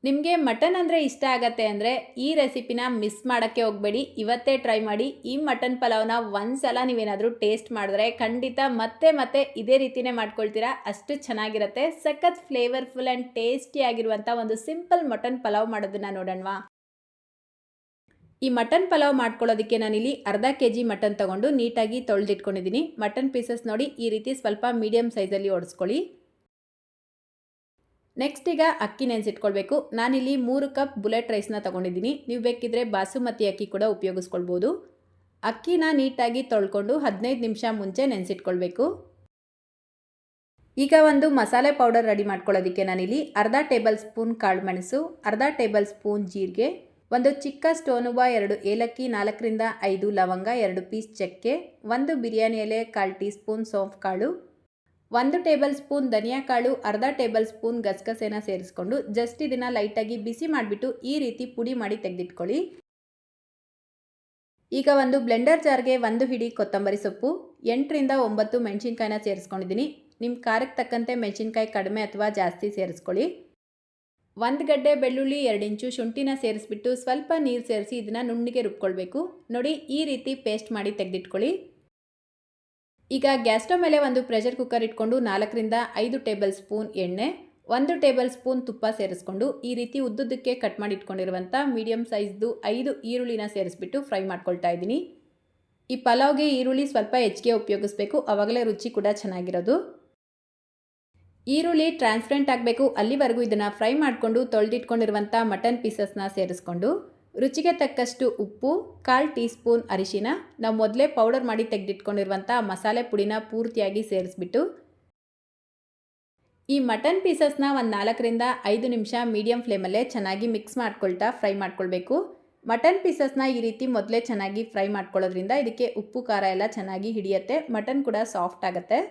ನಿಮಗೆ ಮಟನ್ ಅಂದರೆ ಇಷ್ಟ ಆಗತ್ತೆ ಅಂದರೆ ಈ ರೆಸಿಪಿನ ಮಿಸ್ ಮಾಡೋಕ್ಕೆ ಹೋಗಬೇಡಿ. ಇವತ್ತೇ ಟ್ರೈ ಮಾಡಿ. ಈ ಮಟನ್ ಪಲಾವ್ನ ಒಂದ್ಸಲ ನೀವೇನಾದರೂ ಟೇಸ್ಟ್ ಮಾಡಿದ್ರೆ ಖಂಡಿತ ಮತ್ತೆ ಮತ್ತೆ ಇದೇ ರೀತಿನೇ ಮಾಡ್ಕೊಳ್ತೀರಾ. ಅಷ್ಟು ಚೆನ್ನಾಗಿರುತ್ತೆ. ಸಖತ್ ಫ್ಲೇವರ್ಫುಲ್ ಆ್ಯಂಡ್ ಟೇಸ್ಟಿ ಆಗಿರುವಂಥ ಒಂದು ಸಿಂಪಲ್ ಮಟನ್ ಪಲಾವ್ ಮಾಡೋದನ್ನು ನೋಡೋಣವಾ? ಈ ಮಟನ್ ಪಲಾವ್ ಮಾಡ್ಕೊಳ್ಳೋದಕ್ಕೆ ನಾನಿಲ್ಲಿ ಅರ್ಧ ಕೆಜಿ ಮಟನ್ ತೊಗೊಂಡು ನೀಟಾಗಿ ತೊಳೆದಿಟ್ಕೊಂಡಿದ್ದೀನಿ. ಮಟನ್ ಪೀಸಸ್ ನೋಡಿ ಈ ರೀತಿ ಸ್ವಲ್ಪ ಮೀಡಿಯಮ್ ಸೈಜಲ್ಲಿ ಓಡಿಸ್ಕೊಳ್ಳಿ. ನೆಕ್ಸ್ಟ್ ಈಗ ಅಕ್ಕಿ ನೆನೆಸಿಟ್ಕೊಳ್ಬೇಕು. ನಾನಿಲ್ಲಿ 3 ಕಪ್ ಬುಲೆಟ್ ರೈಸ್ನ ತೊಗೊಂಡಿದ್ದೀನಿ. ನೀವು ಬೇಕಿದ್ರೆ ಬಾಸುಮತಿ ಅಕ್ಕಿ ಕೂಡ ಉಪಯೋಗಿಸ್ಕೊಳ್ಬೋದು. ಅಕ್ಕಿನ ನೀಟಾಗಿ ತೊಳ್ಕೊಂಡು 15 ನಿಮಿಷ ಮುಂಚೆ ನೆನೆಸಿಟ್ಕೊಳ್ಬೇಕು. ಈಗ ಒಂದು ಮಸಾಲೆ ಪೌಡರ್ ರೆಡಿ ಮಾಡ್ಕೊಳ್ಳೋದಕ್ಕೆ ನಾನಿಲ್ಲಿ ಅರ್ಧ ಟೇಬಲ್ ಸ್ಪೂನ್ ಕಾಳು ಮೆಣಸು, ಅರ್ಧ ಟೇಬಲ್ ಸ್ಪೂನ್ ಜೀರಿಗೆ, ಒಂದು ಚಿಕ್ಕ ಸ್ಟೋನುವ, 2 ಏಲಕ್ಕಿ, 4 ರಿಂದ 5 ಲವಂಗ, 2 ಪೀಸ್ ಚಕ್ಕೆ, 1 ಬಿರಿಯಾನಿ ಎಲೆ, 1/4 ಟೀ ಸ್ಪೂನ್ ಸೋಂಫ್ ಕಾಳು, 1 ಟೇಬಲ್ ಸ್ಪೂನ್ ಧನಿಯಾ ಕಾಳು, ಅರ್ಧ ಟೇಬಲ್ ಸ್ಪೂನ್ ಗಸಗಸೆನ ಸೇರಿಸ್ಕೊಂಡು ಜಸ್ಟ್ ಇದನ್ನು ಲೈಟಾಗಿ ಬಿಸಿ ಮಾಡಿಬಿಟ್ಟು ಈ ರೀತಿ ಪುಡಿ ಮಾಡಿ ತೆಗೆದಿಟ್ಕೊಳ್ಳಿ. ಈಗ ಒಂದು ಬ್ಲೆಂಡರ್ ಜಾರ್ಗೆ 1 ಹಿಡಿ ಕೊತ್ತಂಬರಿ ಸೊಪ್ಪು, 8 ರಿಂದ 9 ಮೆಣಸಿನ್ಕಾಯಿನ ಸೇರಿಸ್ಕೊಂಡಿದ್ದೀನಿ. ನಿಮ್ಮ ಖಾರಕ್ಕೆ ತಕ್ಕಂತೆ ಮೆಣಸಿನ್ಕಾಯಿ ಕಡಿಮೆ ಅಥವಾ ಜಾಸ್ತಿ ಸೇರಿಸ್ಕೊಳ್ಳಿ. 1 ಗಡ್ಡೆ ಬೆಳ್ಳುಳ್ಳಿ, 2 ಇಂಚು ಶುಂಠಿನ ಸೇರಿಸ್ಬಿಟ್ಟು ಸ್ವಲ್ಪ ನೀರು ಸೇರಿಸಿ ಇದನ್ನು ನುಣ್ಣಗೆ ರುಬ್ಕೊಳ್ಬೇಕು. ನೋಡಿ ಈ ರೀತಿ ಪೇಸ್ಟ್ ಮಾಡಿ ತೆಗೆದಿಟ್ಕೊಳ್ಳಿ. ಈಗ ಗ್ಯಾಸ್ ಸ್ಟವ್ ಮೇಲೆ ಒಂದು ಪ್ರೆಷರ್ ಕುಕ್ಕರ್ ಇಟ್ಕೊಂಡು 4 ರಿಂದ 5 ಟೇಬಲ್ ಸ್ಪೂನ್ ಎಣ್ಣೆ, 1 ಟೇಬಲ್ ಸ್ಪೂನ್ ತುಪ್ಪ ಸೇರಿಸ್ಕೊಂಡು ಈ ರೀತಿ ಉದ್ದುದ್ದಕ್ಕೆ ಕಟ್ ಮಾಡಿ ಇಟ್ಕೊಂಡಿರುವಂಥ ಮೀಡಿಯಮ್ ಸೈಜ್ದು 5 ಈರುಳ್ಳಿನ ಸೇರಿಸ್ಬಿಟ್ಟು ಫ್ರೈ ಮಾಡ್ಕೊಳ್ತಾ ಇದ್ದೀನಿ. ಈ ಪಲಾವ್ಗೆ ಈರುಳ್ಳಿ ಸ್ವಲ್ಪ ಹೆಚ್ಚಿಗೆ ಉಪಯೋಗಿಸ್ಬೇಕು, ಆವಾಗಲೇ ರುಚಿ ಕೂಡ ಚೆನ್ನಾಗಿರೋದು. ಈರುಳ್ಳಿ ಟ್ರಾನ್ಸ್ಪರೆಂಟ್ ಆಗಬೇಕು, ಅಲ್ಲಿವರೆಗೂ ಇದನ್ನು ಫ್ರೈ ಮಾಡಿಕೊಂಡು ತೊಳೆದಿಟ್ಕೊಂಡಿರುವಂಥ ಮಟನ್ ಪೀಸಸ್ನ ಸೇರಿಸ್ಕೊಂಡು ರುಚಿಗೆ ತಕ್ಕಷ್ಟು ಉಪ್ಪು, 1/4 ಟೀ ಸ್ಪೂನ್ ಅರಿಶಿನ, ನಾವು ಮೊದಲೇ ಪೌಡರ್ ಮಾಡಿ ತೆಗೆದಿಟ್ಕೊಂಡಿರುವಂಥ ಮಸಾಲೆ ಪುಡಿನ ಪೂರ್ತಿಯಾಗಿ ಸೇರಿಸ್ಬಿಟ್ಟು ಈ ಮಟನ್ ಪೀಸಸ್ನ ಒಂದು 4 ರಿಂದ 5 ನಿಮಿಷ ಮೀಡಿಯಂ ಫ್ಲೇಮಲ್ಲೇ ಚೆನ್ನಾಗಿ ಮಿಕ್ಸ್ ಮಾಡ್ಕೊಳ್ತಾ ಫ್ರೈ ಮಾಡ್ಕೊಳ್ಬೇಕು. ಮಟನ್ ಪೀಸಸ್ನ ಈ ರೀತಿ ಮೊದಲೇ ಚೆನ್ನಾಗಿ ಫ್ರೈ ಮಾಡ್ಕೊಳ್ಳೋದ್ರಿಂದ ಇದಕ್ಕೆ ಉಪ್ಪು ಖಾರ ಎಲ್ಲ ಚೆನ್ನಾಗಿ ಹಿಡಿಯುತ್ತೆ, ಮಟನ್ ಕೂಡ ಸಾಫ್ಟ್ ಆಗುತ್ತೆ.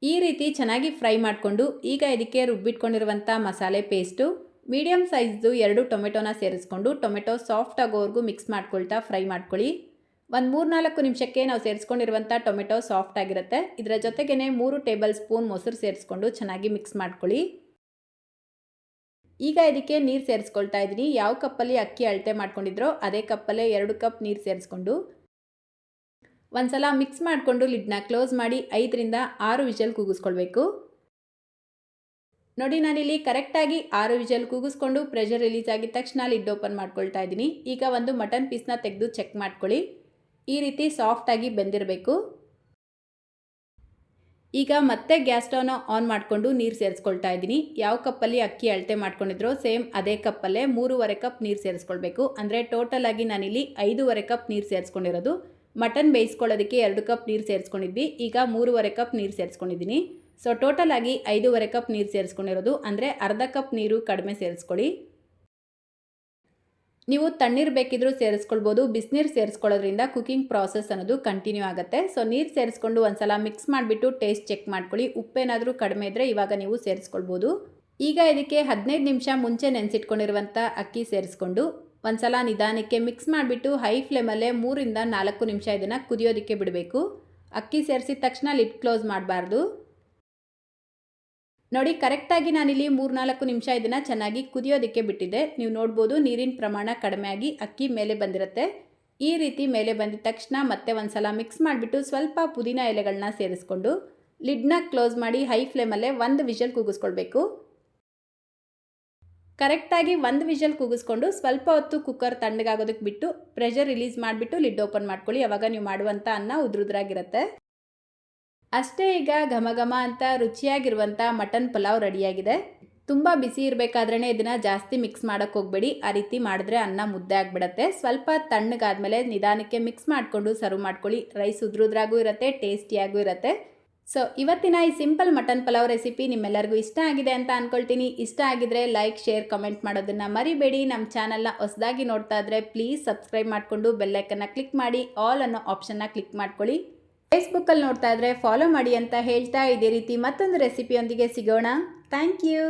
ಈ ರೀತಿ ಚೆನ್ನಾಗಿ ಫ್ರೈ ಮಾಡಿಕೊಂಡು ಈಗ ಇದಕ್ಕೆ ರುಬ್ಬಿಟ್ಕೊಂಡಿರುವಂಥ ಮಸಾಲೆ ಪೇಸ್ಟು, ಮೀಡಿಯಮ್ ಸೈಜ್ದು 2 ಟೊಮೆಟೊನ ಸೇರಿಸ್ಕೊಂಡು ಟೊಮೆಟೊ ಸಾಫ್ಟ್ ಆಗೋವರೆಗೂ ಮಿಕ್ಸ್ ಮಾಡ್ಕೊಳ್ತಾ ಫ್ರೈ ಮಾಡ್ಕೊಳ್ಳಿ. ಒಂದು 3-4 ನಿಮಿಷಕ್ಕೆ ನಾವು ಸೇರಿಸ್ಕೊಂಡಿರುವಂಥ ಟೊಮೆಟೊ ಸಾಫ್ಟ್ ಆಗಿರುತ್ತೆ. ಇದರ ಜೊತೆಗೇ 3 ಟೇಬಲ್ ಸ್ಪೂನ್ ಮೊಸರು ಸೇರಿಸ್ಕೊಂಡು ಚೆನ್ನಾಗಿ ಮಿಕ್ಸ್ ಮಾಡ್ಕೊಳ್ಳಿ. ಈಗ ಇದಕ್ಕೆ ನೀರು ಸೇರಿಸ್ಕೊಳ್ತಾ ಇದ್ದೀನಿ. ಯಾವ ಕಪ್ಪಲ್ಲಿ ಅಕ್ಕಿ ಅಳತೆ ಮಾಡ್ಕೊಂಡಿದ್ರೋ ಅದೇ ಕಪ್ಪಲ್ಲೇ 2 ಕಪ್ ನೀರು ಸೇರಿಸ್ಕೊಂಡು ಒಂದ್ಸಲ ಮಿಕ್ಸ್ ಮಾಡಿಕೊಂಡು ಲಿಡ್ನ ಕ್ಲೋಸ್ ಮಾಡಿ 5 ರಿಂದ 6 ವಿಷಲ್ ಕೂಗಿಸ್ಕೊಳ್ಬೇಕು. ನೋಡಿ ನಾನಿಲ್ಲಿ ಕರೆಕ್ಟಾಗಿ 6 ವಿಷಲ್ ಕೂಗಿಸ್ಕೊಂಡು ಪ್ರೆಷರ್ ರಿಲೀಸ್ ಆಗಿದ ತಕ್ಷಣ ಲಿಡ್ ಓಪನ್ ಮಾಡ್ಕೊಳ್ತಾ ಇದ್ದೀನಿ. ಈಗ ಒಂದು ಮಟನ್ ಪೀಸ್ನ ತೆಗೆದು ಚೆಕ್ ಮಾಡ್ಕೊಳ್ಳಿ. ಈ ರೀತಿ ಸಾಫ್ಟಾಗಿ ಬೆಂದಿರಬೇಕು. ಈಗ ಮತ್ತೆ ಗ್ಯಾಸ್ ಸ್ಟವ್ನ ಆನ್ ಮಾಡಿಕೊಂಡು ನೀರು ಸೇರಿಸ್ಕೊಳ್ತಾ ಇದ್ದೀನಿ. ಯಾವ ಕಪ್ಪಲ್ಲಿ ಅಕ್ಕಿ ಅಳತೆ ಮಾಡ್ಕೊಂಡಿದ್ರೋ ಸೇಮ್ ಅದೇ ಕಪ್ಪಲ್ಲೇ 3.5 ಕಪ್ ನೀರು ಸೇರಿಸ್ಕೊಳ್ಬೇಕು. ಅಂದರೆ ಟೋಟಲ್ ಆಗಿ ನಾನಿಲ್ಲಿ 5.5 ಕಪ್ ನೀರು ಸೇರಿಸ್ಕೊಂಡಿರೋದು. ಮಟನ್ ಬೇಯಿಸ್ಕೊಳ್ಳೋದಕ್ಕೆ 2 ಕಪ್ ನೀರು ಸೇರಿಸ್ಕೊಂಡಿದ್ವಿ, ಈಗ 3.5 ಕಪ್ ನೀರು ಸೇರಿಸ್ಕೊಂಡಿದ್ದೀನಿ. ಸೊ ಟೋಟಲ್ ಆಗಿ 5.5 ಕಪ್ ನೀರು ಸೇರಿಸ್ಕೊಂಡಿರೋದು, ಅಂದರೆ ಅರ್ಧ ಕಪ್ ನೀರು ಕಡಿಮೆ ಸೇರಿಸ್ಕೊಳ್ಳಿ. ನೀವು ತಣ್ಣೀರು ಬೇಕಿದ್ರೂ ಸೇರಿಸ್ಕೊಳ್ಬೋದು. ಬಿಸಿನೀರು ಸೇರಿಸ್ಕೊಳ್ಳೋದ್ರಿಂದ ಕುಕಿಂಗ್ ಪ್ರಾಸೆಸ್ ಅನ್ನೋದು ಕಂಟಿನ್ಯೂ ಆಗುತ್ತೆ. ಸೊ ನೀರು ಸೇರಿಸ್ಕೊಂಡು ಒಂದ್ಸಲ ಮಿಕ್ಸ್ ಮಾಡಿಬಿಟ್ಟು ಟೇಸ್ಟ್ ಚೆಕ್ ಮಾಡ್ಕೊಳ್ಳಿ. ಉಪ್ಪೇನಾದರೂ ಕಡಿಮೆ ಇದ್ದರೆ ಇವಾಗ ನೀವು ಸೇರಿಸ್ಕೊಳ್ಬೋದು. ಈಗ ಇದಕ್ಕೆ 15 ನಿಮಿಷ ಮುಂಚೆ ನೆನೆಸಿಟ್ಕೊಂಡಿರುವಂಥ ಅಕ್ಕಿ ಸೇರಿಸ್ಕೊಂಡು ಒಂದ್ಸಲ ನಿಧಾನಕ್ಕೆ ಮಿಕ್ಸ್ ಮಾಡಿಬಿಟ್ಟು ಹೈ ಫ್ಲೇಮಲ್ಲೇ 3 ರಿಂದ 4 ನಿಮಿಷ ಇದನ್ನು ಕುದಿಯೋದಕ್ಕೆ ಬಿಡಬೇಕು. ಅಕ್ಕಿ ಸೇರಿಸಿದ ತಕ್ಷಣ ಲಿಡ್ ಕ್ಲೋಸ್ ಮಾಡಬಾರ್ದು. ನೋಡಿ ಕರೆಕ್ಟಾಗಿ ನಾನಿಲ್ಲಿ 3-4 ನಿಮಿಷ ಇದನ್ನು ಚೆನ್ನಾಗಿ ಕುದಿಯೋದಕ್ಕೆ ಬಿಟ್ಟಿದ್ದೆ. ನೀವು ನೋಡ್ಬೋದು ನೀರಿನ ಪ್ರಮಾಣ ಕಡಿಮೆ ಆಗಿ ಅಕ್ಕಿ ಮೇಲೆ ಬಂದಿರುತ್ತೆ. ಈ ರೀತಿ ಮೇಲೆ ಬಂದಿದ ತಕ್ಷಣ ಮತ್ತೆ ಒಂದ್ಸಲ ಮಿಕ್ಸ್ ಮಾಡಿಬಿಟ್ಟು ಸ್ವಲ್ಪ ಪುದೀನ ಎಲೆಗಳನ್ನ ಸೇರಿಸ್ಕೊಂಡು ಲಿಡ್ನ ಕ್ಲೋಸ್ ಮಾಡಿ ಹೈ ಫ್ಲೇಮಲ್ಲೇ 1 ವಿಷಲ್ ಕೂಗಿಸ್ಕೊಳ್ಬೇಕು. ಕರೆಕ್ಟಾಗಿ 1 ವಿಷಲ್ ಕೂಗಿಸ್ಕೊಂಡು ಸ್ವಲ್ಪ ಹೊತ್ತು ಕುಕ್ಕರ್ ತಣ್ಣಗಾಗೋದಕ್ಕೆ ಬಿಟ್ಟು ಪ್ರೆಷರ್ ರಿಲೀಸ್ ಮಾಡಿಬಿಟ್ಟು ಲಿಡ್ ಓಪನ್ ಮಾಡ್ಕೊಳ್ಳಿ. ಆವಾಗ ನೀವು ಮಾಡುವಂಥ ಅನ್ನ ಉದ್ರುದ್ರಾಗಿರುತ್ತೆ. ಅಷ್ಟೇ, ಈಗ ಘಮ ಘಮ ಅಂತ ರುಚಿಯಾಗಿರುವಂಥ ಮಟನ್ ಪಲಾವ್ ರೆಡಿಯಾಗಿದೆ. ತುಂಬ ಬಿಸಿ ಇರಬೇಕಾದ್ರೇ ಇದನ್ನು ಜಾಸ್ತಿ ಮಿಕ್ಸ್ ಮಾಡೋಕ್ಕೆ ಹೋಗಬೇಡಿ. ಆ ರೀತಿ ಮಾಡಿದ್ರೆ ಅನ್ನ ಮುದ್ದೆ ಆಗಿಬಿಡತ್ತೆ. ಸ್ವಲ್ಪ ತಣ್ಣಗಾದ್ಮೇಲೆ ನಿಧಾನಕ್ಕೆ ಮಿಕ್ಸ್ ಮಾಡಿಕೊಂಡು ಸರ್ವ್ ಮಾಡ್ಕೊಳ್ಳಿ. ರೈಸ್ ಉದ್ರುದ್ರಾಗೂ ಇರುತ್ತೆ, ಟೇಸ್ಟಿಯಾಗೂ ಇರುತ್ತೆ. ಸೊ ಇವತ್ತಿನ ಈ ಸಿಂಪಲ್ ಮಟನ್ ಪಲಾವ್ ರೆಸಿಪಿ ನಿಮ್ಮೆಲ್ಲರಿಗೂ ಇಷ್ಟ ಆಗಿದೆ ಅಂತ ಅಂದ್ಕೊಳ್ತೀನಿ. ಇಷ್ಟ ಆಗಿದ್ರೆ ಲೈಕ್, ಶೇರ್, ಕಮೆಂಟ್ ಮಾಡೋದನ್ನು ಮರಿಬೇಡಿ. ನಮ್ಮ ಚಾನಲ್ನ ಹೊಸದಾಗಿ ನೋಡ್ತಾ ಇದ್ದರೆ ಪ್ಲೀಸ್ ಸಬ್ಸ್ಕ್ರೈಬ್ ಮಾಡಿಕೊಂಡು ಬೆಲ್ಲೈಕನ್ನ ಕ್ಲಿಕ್ ಮಾಡಿ ಆಲ್ ಅನ್ನೋ ಆಪ್ಷನ್ನ ಕ್ಲಿಕ್ ಮಾಡ್ಕೊಳ್ಳಿ. ಫೇಸ್ಬುಕ್ಕಲ್ಲಿ ನೋಡ್ತಾ ಇದ್ದರೆ ಫಾಲೋ ಮಾಡಿ ಅಂತ ಹೇಳ್ತಾ ಇದೇ ರೀತಿ ಮತ್ತೊಂದು ರೆಸಿಪಿಯೊಂದಿಗೆ ಸಿಗೋಣ. Thank you.